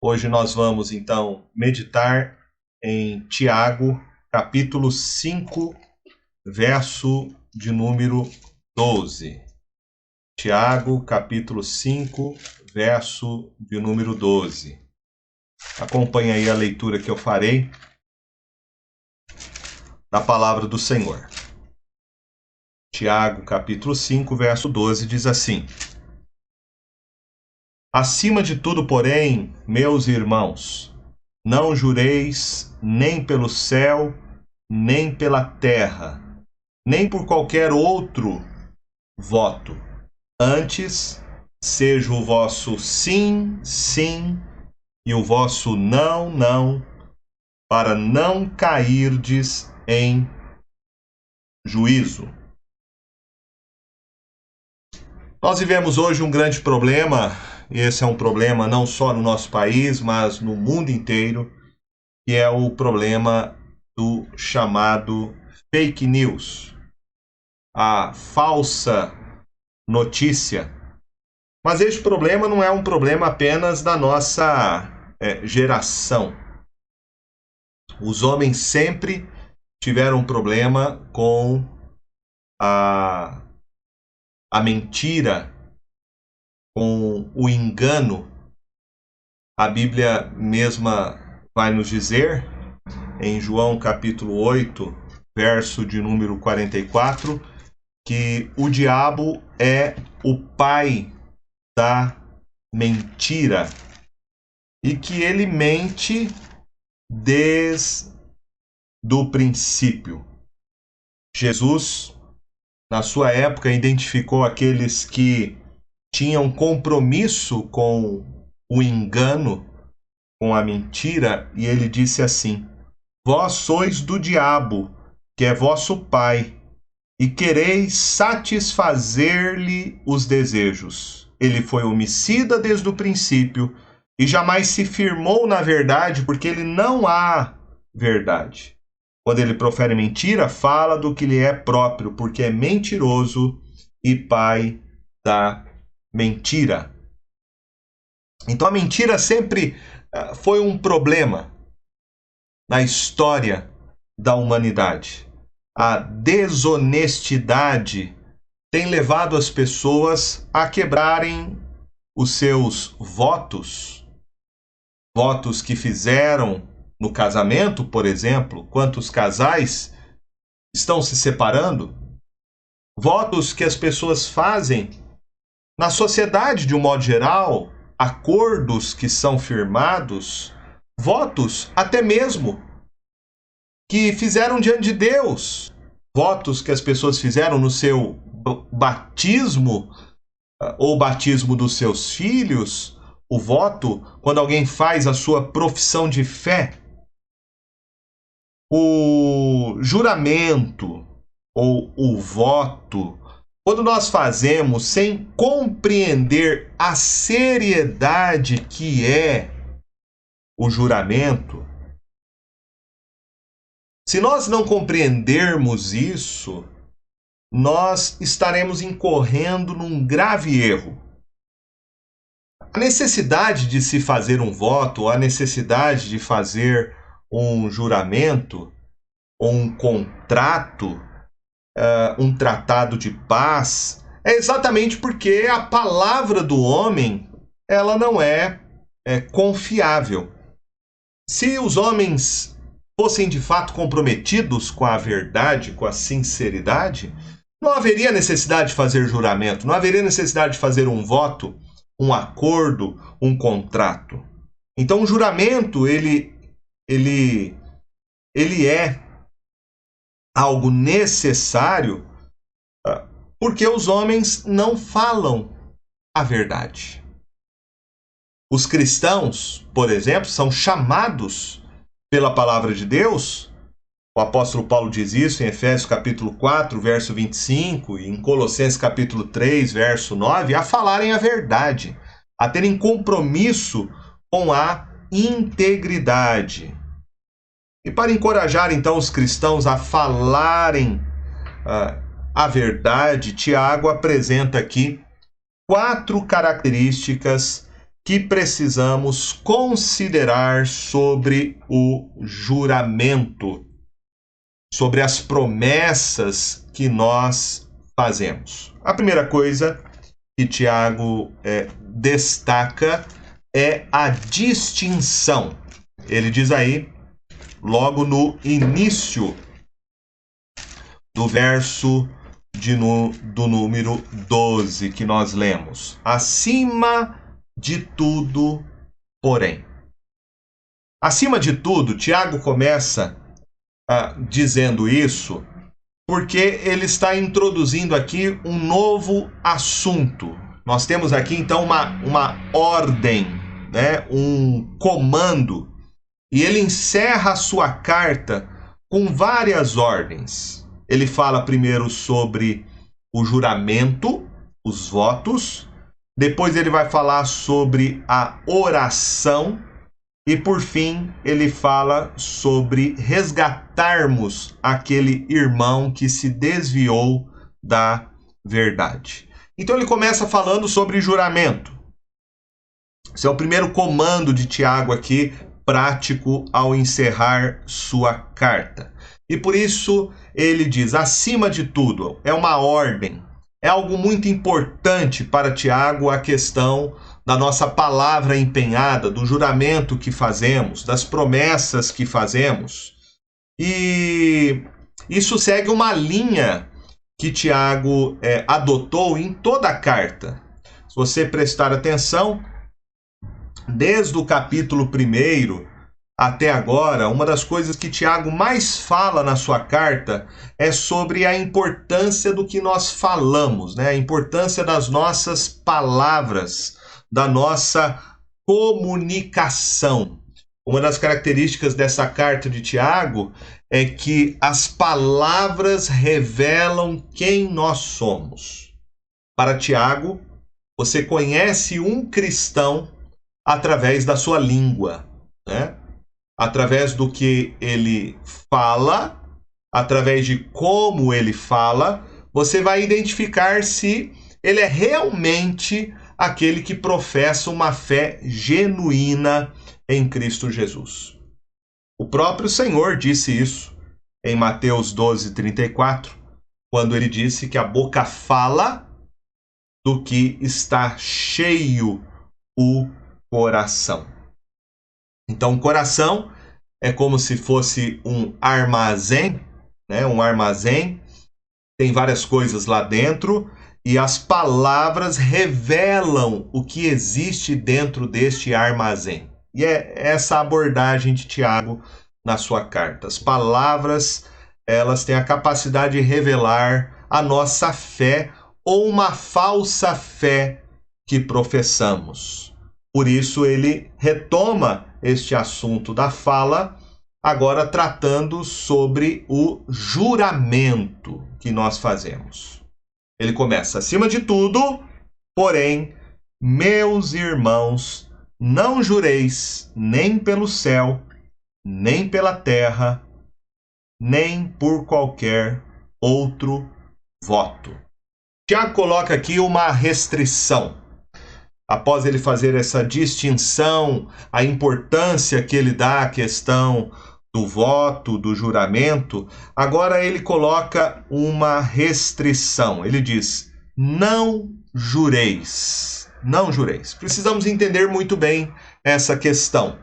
Hoje nós vamos então meditar em Tiago, capítulo 5, verso de número 12. Tiago, capítulo 5, verso de número 12. Acompanhe aí a leitura que eu farei da palavra do Senhor. Tiago, capítulo 5, verso 12 diz assim: Acima de tudo, porém, meus irmãos, não jureis nem pelo céu, nem pela terra, nem por qualquer outro voto. Antes, seja o vosso sim, sim, e o vosso não, não, para não cairdes em juízo. Nós vivemos hoje um grande problema, e esse é um problema não só no nosso país, mas no mundo inteiro, que é o problema do chamado fake news, a falsa notícia. Mas este problema não é um problema apenas da nossa geração. Os homens sempre tiveram um problema com a mentira, com o engano. A Bíblia mesma vai nos dizer, em João capítulo 8, verso de número 44, que o diabo é o pai da mentira e que ele mente desde o princípio. Jesus, na sua época, identificou aqueles que tinham compromisso com o engano, com a mentira, e ele disse assim: Vós sois do diabo, que é vosso pai, e quereis satisfazer-lhe os desejos. Ele foi homicida desde o princípio e jamais se firmou na verdade, porque ele não há verdade. Quando ele profere mentira, fala do que lhe é próprio, porque é mentiroso e pai da mentira. Então a mentira sempre foi um problema na história da humanidade. A desonestidade tem levado as pessoas a quebrarem os seus votos que fizeram no casamento, por exemplo. Quantos casais estão se separando? Votos que as pessoas fazem na sociedade de um modo geral, acordos que são firmados, votos até mesmo que fizeram diante de Deus, votos que as pessoas fizeram no seu batismo ou batismo dos seus filhos, o voto quando alguém faz a sua profissão de fé, o juramento ou o voto, quando nós fazemos sem compreender a seriedade que é o juramento. Se nós não compreendermos isso, nós estaremos incorrendo num grave erro. A necessidade de se fazer um voto, a necessidade de fazer um juramento, ou um contrato, um tratado de paz, é exatamente porque a palavra do homem ela não é confiável. Se os homens fossem de fato comprometidos com a verdade, com a sinceridade, não haveria necessidade de fazer juramento, não haveria necessidade de fazer um voto, um acordo, um contrato. Então o juramento, ele é algo necessário porque os homens não falam a verdade. Os cristãos, por exemplo, são chamados pela palavra de Deus. O apóstolo Paulo diz isso em Efésios capítulo 4, verso 25, e em Colossenses capítulo 3, verso 9, a falarem a verdade, a terem compromisso com a integridade. E para encorajar então os cristãos a falarem a verdade, Tiago apresenta aqui 4 características que precisamos considerar sobre o juramento, sobre as promessas que nós fazemos. A primeira coisa que Tiago destaca é a distinção. Ele diz aí, logo no início do verso do número 12 que nós lemos: acima de tudo, porém. Acima de tudo, Tiago começa dizendo isso porque ele está introduzindo aqui um novo assunto. Nós temos aqui então uma ordem, né? Um comando, e ele encerra a sua carta com várias ordens. Ele fala primeiro sobre o juramento, os votos, depois ele vai falar sobre a oração, e por fim ele fala sobre resgatarmos aquele irmão que se desviou da verdade. Então ele começa falando sobre juramento. Esse é o primeiro comando de Tiago aqui, prático, ao encerrar sua carta. E por isso ele diz, acima de tudo, é uma ordem. É algo muito importante para Tiago a questão da nossa palavra empenhada, do juramento que fazemos, das promessas que fazemos. E isso segue uma linha que Tiago adotou em toda a carta. Se você prestar atenção, desde o capítulo 1 até agora, uma das coisas que Tiago mais fala na sua carta é sobre a importância do que nós falamos, né? A importância das nossas palavras, da nossa comunicação. Uma das características dessa carta de Tiago é que as palavras revelam quem nós somos. Para Tiago, você conhece um cristão através da sua língua, né? Através do que ele fala, através de como ele fala, você vai identificar se ele é realmente aquele que professa uma fé genuína em Cristo Jesus. O próprio Senhor disse isso em Mateus 12:34, quando ele disse que a boca fala do que está cheio o coração. Então, o coração é como se fosse um armazém, né? Um armazém, tem várias coisas lá dentro, e as palavras revelam o que existe dentro deste armazém. E é essa abordagem de Tiago na sua carta. As palavras, elas têm a capacidade de revelar a nossa fé ou uma falsa fé que professamos. Por isso ele retoma este assunto da fala, agora tratando sobre o juramento que nós fazemos. Ele começa, acima de tudo, porém, meus irmãos, não jureis nem pelo céu, nem pela terra, nem por qualquer outro voto. Tiago coloca aqui uma restrição. Após ele fazer essa distinção, a importância que ele dá à questão do voto, do juramento, agora ele coloca uma restrição. Ele diz, não jureis. Não jureis. Precisamos entender muito bem essa questão.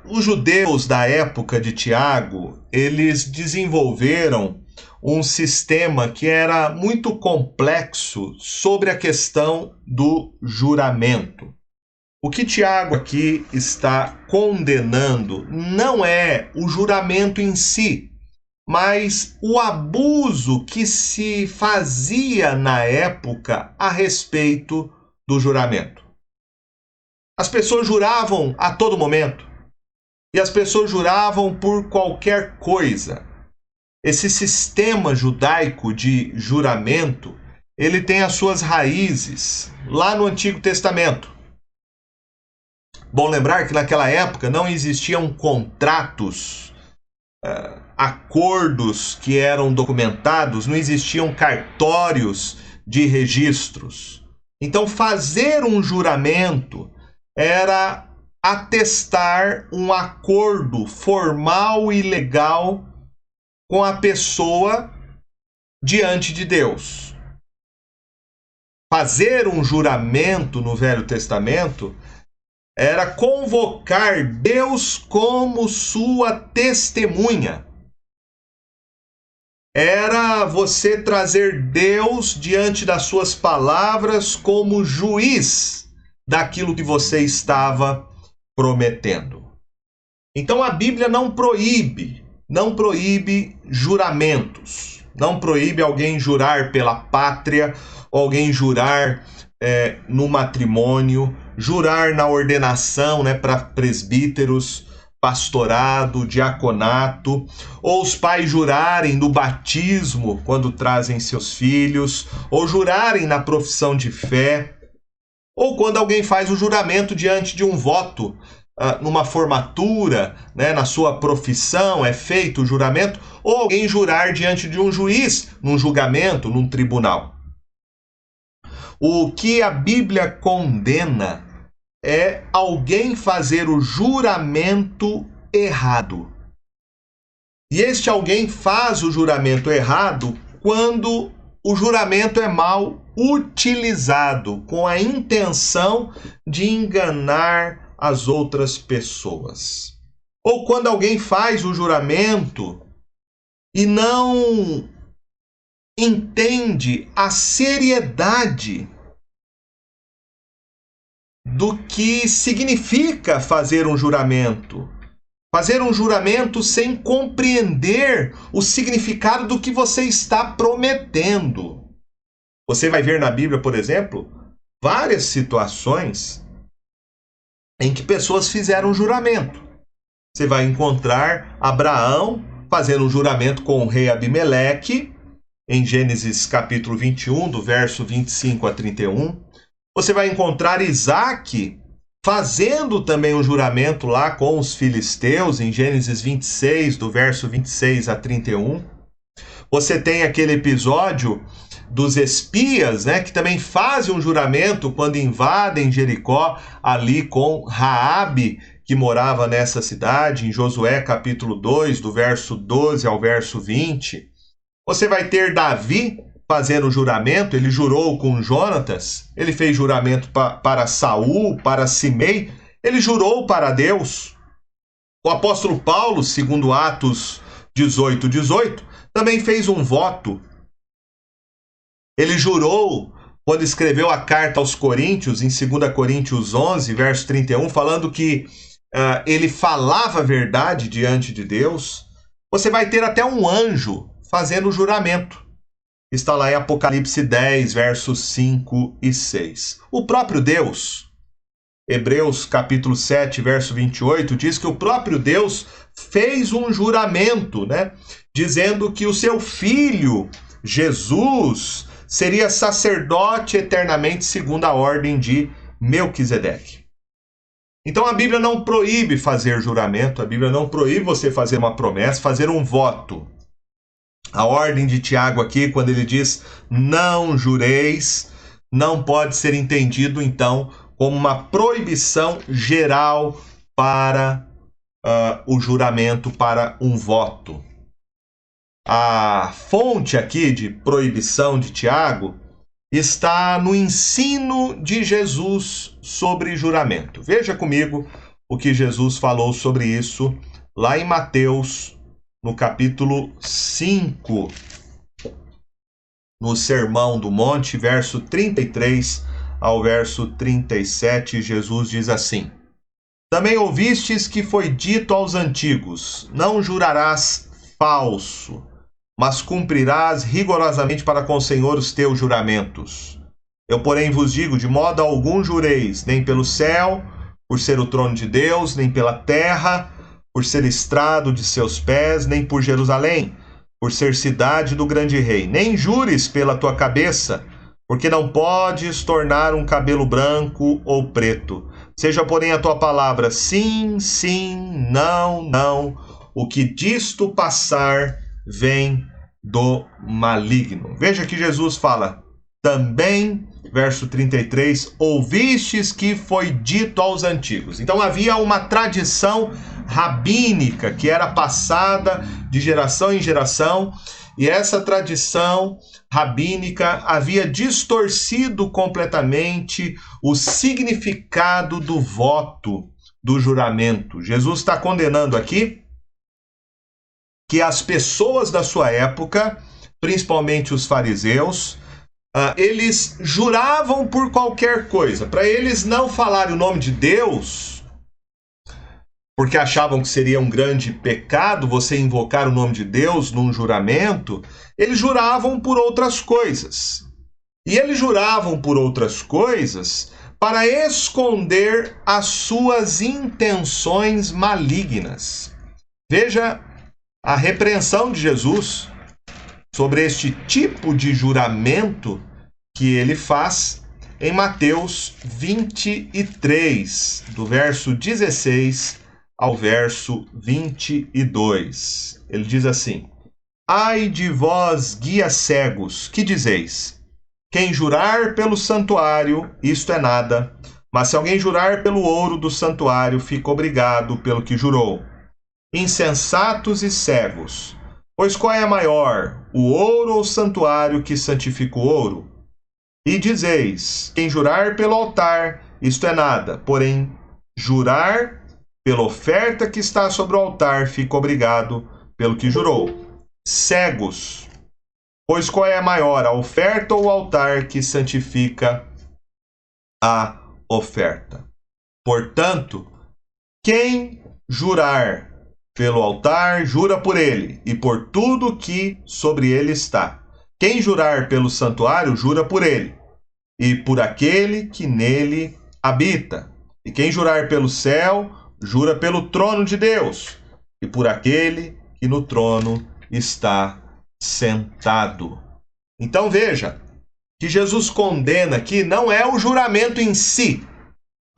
Os judeus da época de Tiago, eles desenvolveram um sistema que era muito complexo sobre a questão do juramento. O que Tiago aqui está condenando não é o juramento em si, mas o abuso que se fazia na época a respeito do juramento. As pessoas juravam a todo momento, e as pessoas juravam por qualquer coisa. Esse sistema judaico de juramento, ele tem as suas raízes lá no Antigo Testamento. Bom lembrar que naquela época não existiam contratos, acordos que eram documentados, não existiam cartórios de registros. Então, fazer um juramento era atestar um acordo formal e legal com a pessoa diante de Deus. Fazer um juramento no Velho Testamento era convocar Deus como sua testemunha. Era você trazer Deus diante das suas palavras como juiz daquilo que você estava prometendo. Então a Bíblia não proíbe juramentos. Não proíbe alguém jurar pela pátria, ou alguém jurar no matrimônio, jurar na ordenação, para presbíteros, pastorado, diaconato, ou os pais jurarem no batismo quando trazem seus filhos, ou jurarem na profissão de fé, ou quando alguém faz o juramento diante de um voto, numa formatura, na sua profissão é feito o juramento, ou alguém jurar diante de um juiz, num julgamento, num tribunal. O que a Bíblia condena é alguém fazer o juramento errado. E este alguém faz o juramento errado quando o juramento é mal utilizado, com a intenção de enganar as outras pessoas. Ou quando alguém faz o juramento e não entende a seriedade do que significa fazer um juramento. Fazer um juramento sem compreender o significado do que você está prometendo. Você vai ver na Bíblia, por exemplo, várias situações em que pessoas fizeram um juramento. Você vai encontrar Abraão fazendo um juramento com o rei Abimeleque, em Gênesis capítulo 21, do verso 25 a 31. Você vai encontrar Isaac fazendo também um juramento lá com os filisteus, em Gênesis 26, do verso 26 a 31. Você tem aquele episódio dos espias, que também fazem um juramento quando invadem Jericó, ali com Raabe, que morava nessa cidade, em Josué capítulo 2, do verso 12 ao verso 20. Você vai ter Davi fazendo o juramento, ele jurou com Jonatas, ele fez juramento para Saul, para Simei, ele jurou para Deus. O apóstolo Paulo, segundo Atos 18, também fez um voto. Ele jurou quando escreveu a carta aos Coríntios, em 2 Coríntios 11, verso 31, falando que ele falava a verdade diante de Deus. Você vai ter até um anjo fazendo o juramento. Está lá em Apocalipse 10, versos 5 e 6. O próprio Deus, Hebreus capítulo 7, verso 28, diz que o próprio Deus fez um juramento, dizendo que o seu filho, Jesus, seria sacerdote eternamente segundo a ordem de Melquisedeque. Então a Bíblia não proíbe fazer juramento, a Bíblia não proíbe você fazer uma promessa, fazer um voto. A ordem de Tiago aqui, quando ele diz não jureis, não pode ser entendido, então, como uma proibição geral para o juramento, para um voto. A fonte aqui de proibição de Tiago está no ensino de Jesus sobre juramento. Veja comigo o que Jesus falou sobre isso lá em Mateus, no capítulo 5, no Sermão do Monte, verso 33 ao verso 37, Jesus diz assim: Também ouvistes que foi dito aos antigos, não jurarás falso, mas cumprirás rigorosamente para com o Senhor os teus juramentos. Eu, porém, vos digo, de modo algum jureis, nem pelo céu, por ser o trono de Deus, nem pela terra, por ser estrado de seus pés, nem por Jerusalém, por ser cidade do grande rei. Nem jures pela tua cabeça, porque não podes tornar um cabelo branco ou preto. Seja, porém, a tua palavra sim, sim, não, não. O que disto passar vem do maligno. Veja que Jesus fala, também verso 33, ouvistes que foi dito aos antigos. Então havia uma tradição rabínica que era passada de geração em geração, e essa tradição rabínica havia distorcido completamente o significado do voto, do juramento. Jesus está condenando aqui que as pessoas da sua época, principalmente os fariseus, eles juravam por qualquer coisa. Para eles não falarem o nome de Deus, porque achavam que seria um grande pecado você invocar o nome de Deus num juramento, eles juravam por outras coisas. E eles juravam por outras coisas para esconder as suas intenções malignas. Veja a repreensão de Jesus sobre este tipo de juramento que ele faz em Mateus 23, do verso 16 ao verso 22. Ele diz assim: ai de vós, guias cegos, que dizeis? Quem jurar pelo santuário, isto é nada, mas se alguém jurar pelo ouro do santuário, fica obrigado pelo que jurou. Insensatos e cegos, pois qual é maior, o ouro ou o santuário que santifica o ouro? E dizeis, quem jurar pelo altar, isto é nada, porém, jurar pela oferta que está sobre o altar, fica obrigado pelo que jurou. Cegos, pois qual é maior, a oferta ou o altar que santifica a oferta? Portanto, quem jurar pelo altar, jura por ele, e por tudo que sobre ele está. Quem jurar pelo santuário, jura por ele, e por aquele que nele habita. E quem jurar pelo céu, jura pelo trono de Deus, e por aquele que no trono está sentado. Então veja, que Jesus condena aqui não é o juramento em si,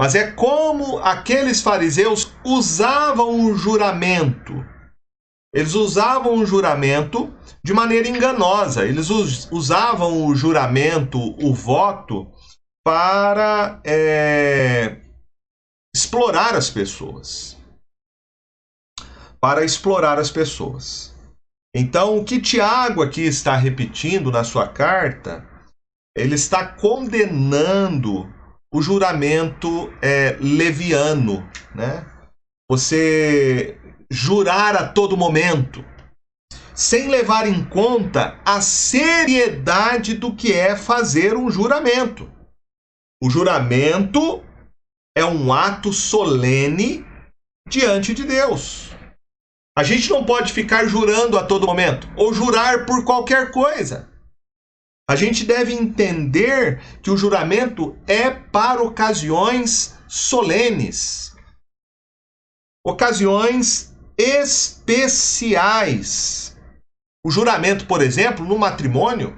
mas é como aqueles fariseus usavam o juramento. Eles usavam o juramento de maneira enganosa. Eles usavam o juramento, o voto, para explorar as pessoas. Para explorar as pessoas. Então, o que Tiago aqui está repetindo na sua carta, ele está condenando o juramento leviano, né? Você jurar a todo momento, sem levar em conta a seriedade do que é fazer um juramento. O juramento é um ato solene diante de Deus. A gente não pode ficar jurando a todo momento, ou jurar por qualquer coisa. A gente deve entender que o juramento é para ocasiões solenes, ocasiões especiais. O juramento, por exemplo, no matrimônio,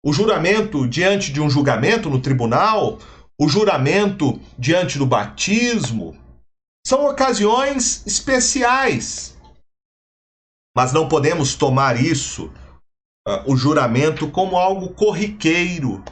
o juramento diante de um julgamento no tribunal, o juramento diante do batismo, são ocasiões especiais. Mas não podemos tomar isso, o juramento, como algo corriqueiro,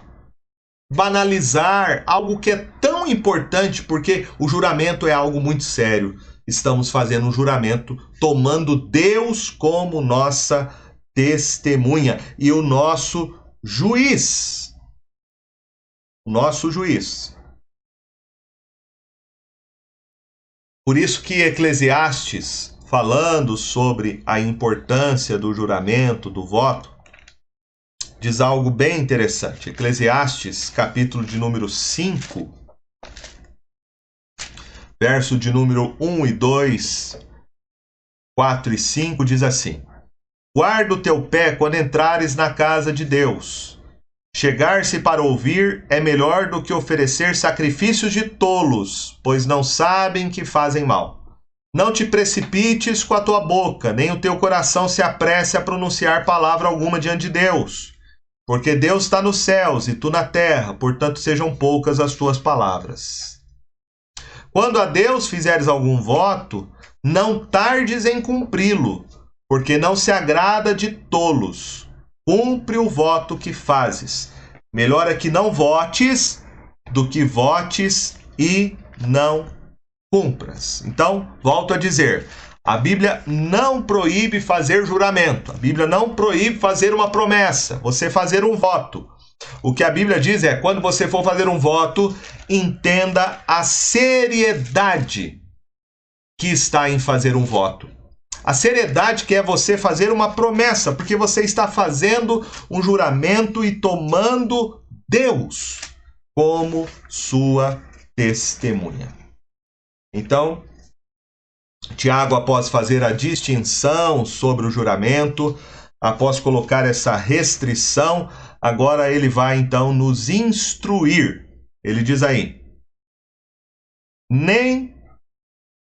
banalizar algo que é tão importante, porque o juramento é algo muito sério. Estamos fazendo um juramento tomando Deus como nossa testemunha e o nosso juiz. O nosso juiz. Por isso que Eclesiastes, falando sobre a importância do juramento, do voto, diz algo bem interessante. Eclesiastes, capítulo de número 5, verso de número 1 e 2, 4 e 5, diz assim: guarda o teu pé quando entrares na casa de Deus. Chegar-se para ouvir é melhor do que oferecer sacrifícios de tolos, pois não sabem que fazem mal. Não te precipites com a tua boca, nem o teu coração se apresse a pronunciar palavra alguma diante de Deus. Porque Deus está nos céus e tu na terra, portanto sejam poucas as tuas palavras. Quando a Deus fizeres algum voto, não tardes em cumpri-lo, porque não se agrada de tolos. Cumpre o voto que fazes. Melhor é que não votes do que votes e não cumpras. Então, volto a dizer, a Bíblia não proíbe fazer juramento. A Bíblia não proíbe fazer uma promessa, você fazer um voto. O que a Bíblia diz é, quando você for fazer um voto, entenda a seriedade que está em fazer um voto. A seriedade que é você fazer uma promessa, porque você está fazendo um juramento e tomando Deus como sua testemunha. Então, Tiago, após fazer a distinção sobre o juramento, após colocar essa restrição, agora ele vai então nos instruir. Ele diz aí: nem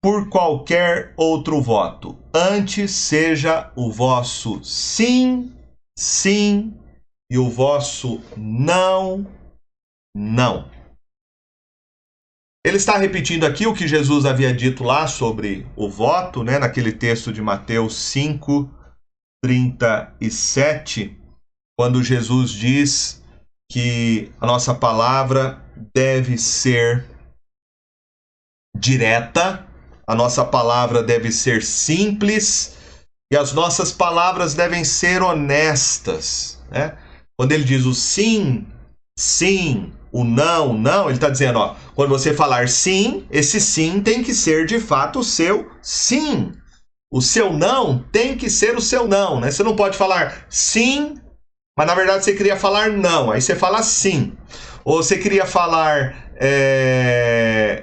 por qualquer outro voto, antes seja o vosso sim, sim, e o vosso não, não. Ele está repetindo aqui o que Jesus havia dito lá sobre o voto, né, naquele texto de Mateus 5:37, quando Jesus diz que a nossa palavra deve ser direta, a nossa palavra deve ser simples e as nossas palavras devem ser honestas, né? Quando ele diz o sim, sim, o não, não, ele está dizendo, ó, quando você falar sim, esse sim tem que ser de fato o seu sim. O seu não tem que ser o seu não, né? Você não pode falar sim, mas na verdade você queria falar não, aí você fala sim. Ou você queria falar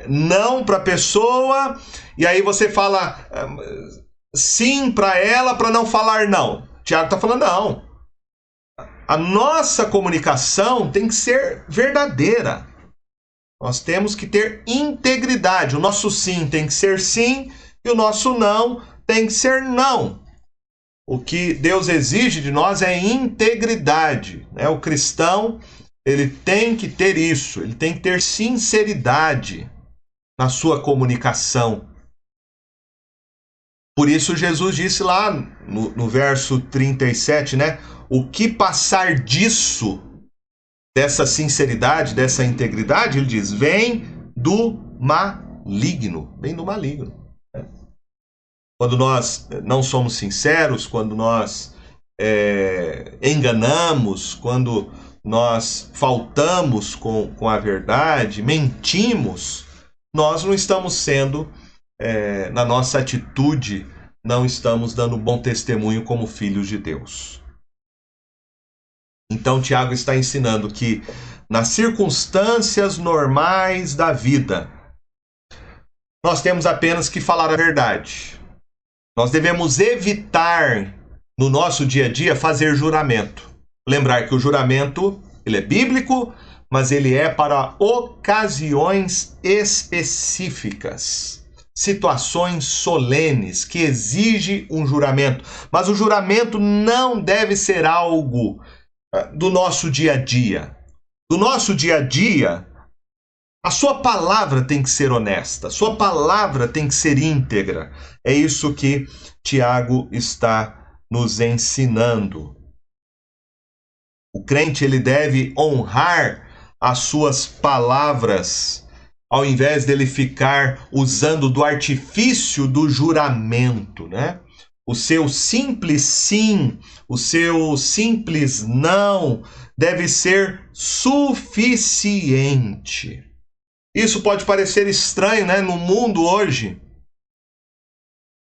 não para a pessoa, e aí você fala sim para ela para não falar não. Tiago está falando não. A nossa comunicação tem que ser verdadeira. Nós temos que ter integridade. O nosso sim tem que ser sim e o nosso não tem que ser não. O que Deus exige de nós é integridade, né? O cristão, ele tem que ter isso, ele tem que ter sinceridade na sua comunicação. Por isso Jesus disse lá no verso 37, né? O que passar disso, dessa sinceridade, dessa integridade, ele diz, vem do maligno. Vem do maligno. Quando nós não somos sinceros, quando nós enganamos, quando nós faltamos com a verdade, mentimos, nós não estamos sendo, na nossa atitude, não estamos dando bom testemunho como filhos de Deus. Então, Tiago está ensinando que nas circunstâncias normais da vida, nós temos apenas que falar a verdade. Nós devemos evitar, no nosso dia a dia, fazer juramento. Lembrar que o juramento, ele é bíblico, mas ele é para ocasiões específicas. Situações solenes que exigem um juramento. Mas o juramento não deve ser algo do nosso dia a dia. Do nosso dia a dia, a sua palavra tem que ser honesta, a sua palavra tem que ser íntegra. É isso que Tiago está nos ensinando. O crente, ele deve honrar as suas palavras, ao invés dele ficar usando do artifício do juramento, né? O seu simples sim, o seu simples não deve ser suficiente. Isso pode parecer estranho, né? No mundo hoje,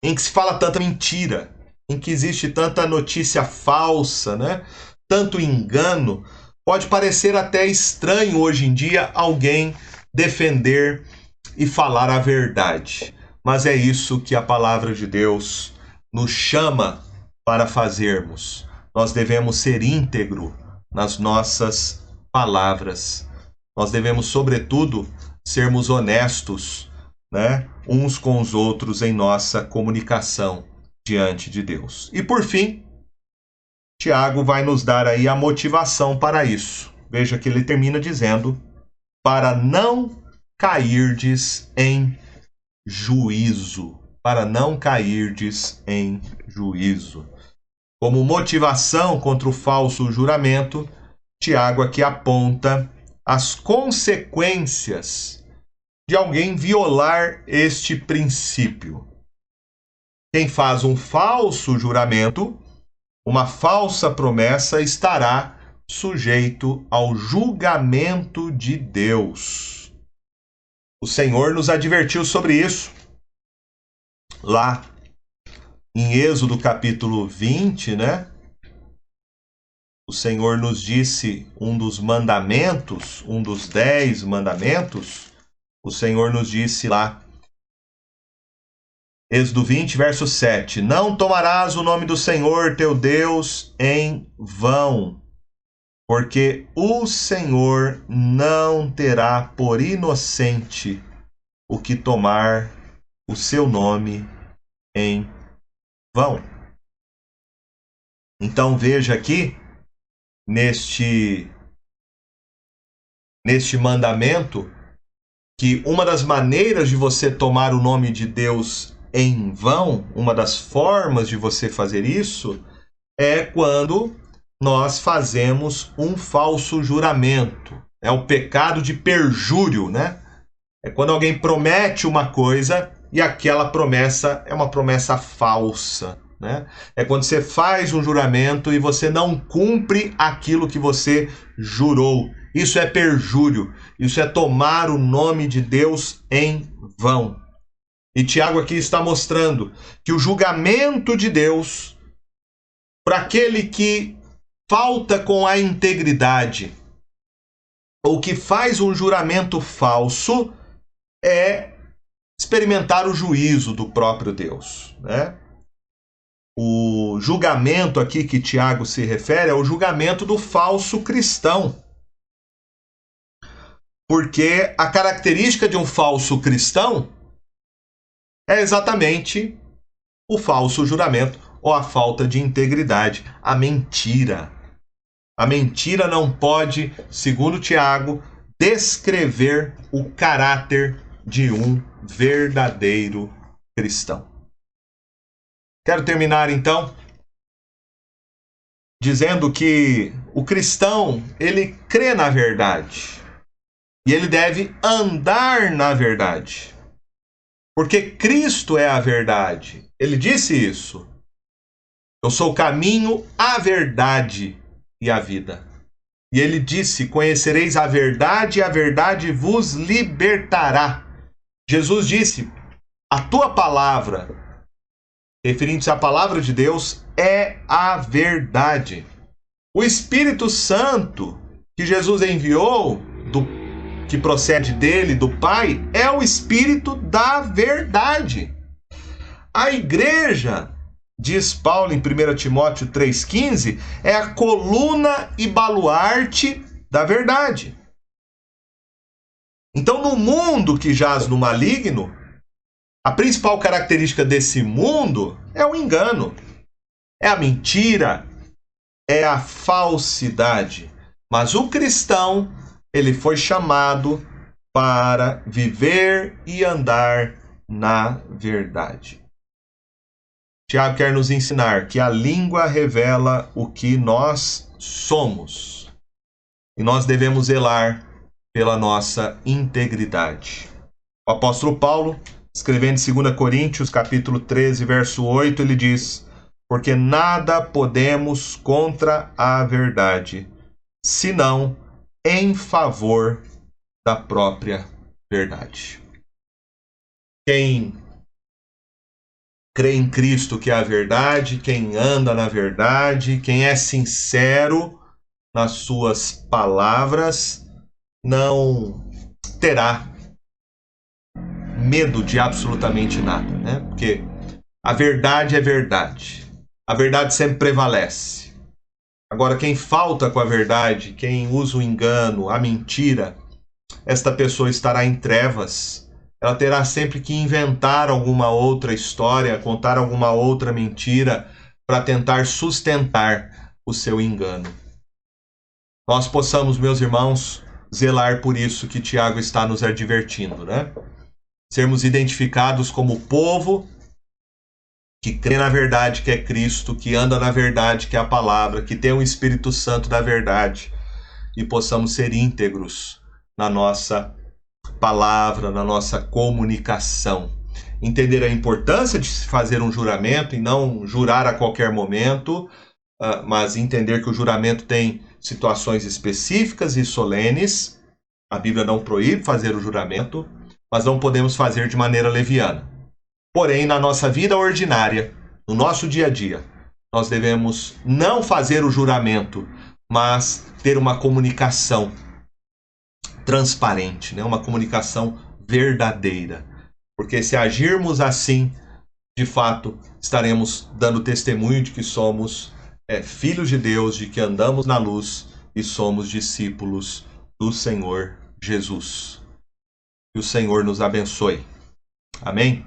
em que se fala tanta mentira, em que existe tanta notícia falsa, né? Tanto engano, pode parecer até estranho hoje em dia alguém defender e falar a verdade. Mas é isso que a palavra de Deus nos chama para fazermos. Nós devemos ser íntegro nas nossas palavras. Nós devemos, sobretudo, sermos honestos, né, uns com os outros em nossa comunicação diante de Deus. E por fim, Tiago vai nos dar aí a motivação para isso. Veja que ele termina dizendo: para não cairdes em juízo. Para não cairdes em juízo. Como motivação contra o falso juramento, Tiago aqui aponta as consequências de alguém violar este princípio. Quem faz um falso juramento, uma falsa promessa, estará sujeito ao julgamento de Deus. O Senhor nos advertiu sobre isso lá em Êxodo capítulo 20, né? O Senhor nos disse um dos mandamentos, um dos 10 mandamentos, o Senhor nos disse lá, Êxodo 20, verso 7, não tomarás o nome do Senhor teu Deus em vão, porque o Senhor não terá por inocente o que tomar o seu nome em vão. Então veja aqui, neste mandamento, que uma das maneiras de você tomar o nome de Deus em vão, uma das formas de você fazer isso, é quando nós fazemos um falso juramento. É o pecado de perjúrio, né? É quando alguém promete uma coisa e aquela promessa é uma promessa falsa, né? É quando você faz um juramento e você não cumpre aquilo que você jurou. Isso é perjúrio. Isso é tomar o nome de Deus em vão. E Tiago aqui está mostrando que o julgamento de Deus para aquele que falta com a integridade ou que faz um juramento falso é experimentar o juízo do próprio Deus, né? O julgamento aqui que Tiago se refere é o julgamento do falso cristão. Porque a característica de um falso cristão é exatamente o falso juramento ou a falta de integridade, a mentira. A mentira não pode, segundo Tiago, descrever o caráter de um verdadeiro cristão. Quero terminar então dizendo que o cristão, ele crê na verdade e ele deve andar na verdade. Porque Cristo é a verdade. Ele disse isso. Eu sou o caminho, a verdade e a vida. E ele disse, conhecereis a verdade e a verdade vos libertará. Jesus disse, a tua palavra, referindo-se à palavra de Deus, é a verdade. O Espírito Santo que Jesus enviou, que procede dele, do Pai, é o Espírito da verdade. A igreja, diz Paulo em 1 Timóteo 3,15, é a coluna e baluarte da verdade. Então, no mundo que jaz no maligno, a principal característica desse mundo é o engano, é a mentira, é a falsidade. Mas o cristão, ele foi chamado para viver e andar na verdade. Tiago quer nos ensinar que a língua revela o que nós somos. E nós devemos zelar pela nossa integridade. O apóstolo Paulo, escrevendo em 2 Coríntios, capítulo 13, verso 8, ele diz: porque nada podemos contra a verdade, senão em favor da própria verdade. Quem crê em Cristo, que é a verdade, quem anda na verdade, quem é sincero nas suas palavras, não terá medo de absolutamente nada, né? Porque a verdade é verdade. A verdade sempre prevalece. Agora, quem falta com a verdade, quem usa o engano, a mentira, esta pessoa estará em trevas. Ela terá sempre que inventar alguma outra história, contar alguma outra mentira para tentar sustentar o seu engano. Nós possamos, meus irmãos, zelar por isso que Tiago está nos advertindo, né? Sermos identificados como povo que crê na verdade, que é Cristo, que anda na verdade, que é a palavra, que tem o Espírito Santo da verdade. e possamos ser íntegros na nossa palavra, na nossa comunicação. Entender a importância de se fazer um juramento e não jurar a qualquer momento, mas entender que o juramento tem situações específicas e solenes. A Bíblia não proíbe fazer o juramento, mas não podemos fazer de maneira leviana. Porém, na nossa vida ordinária, no nosso dia a dia, nós devemos não fazer o juramento, mas ter uma comunicação transparente, né? Uma comunicação verdadeira. Porque se agirmos assim, de fato, estaremos dando testemunho de que somos filhos de Deus, de que andamos na luz e somos discípulos do Senhor Jesus. Que o Senhor nos abençoe. Amém?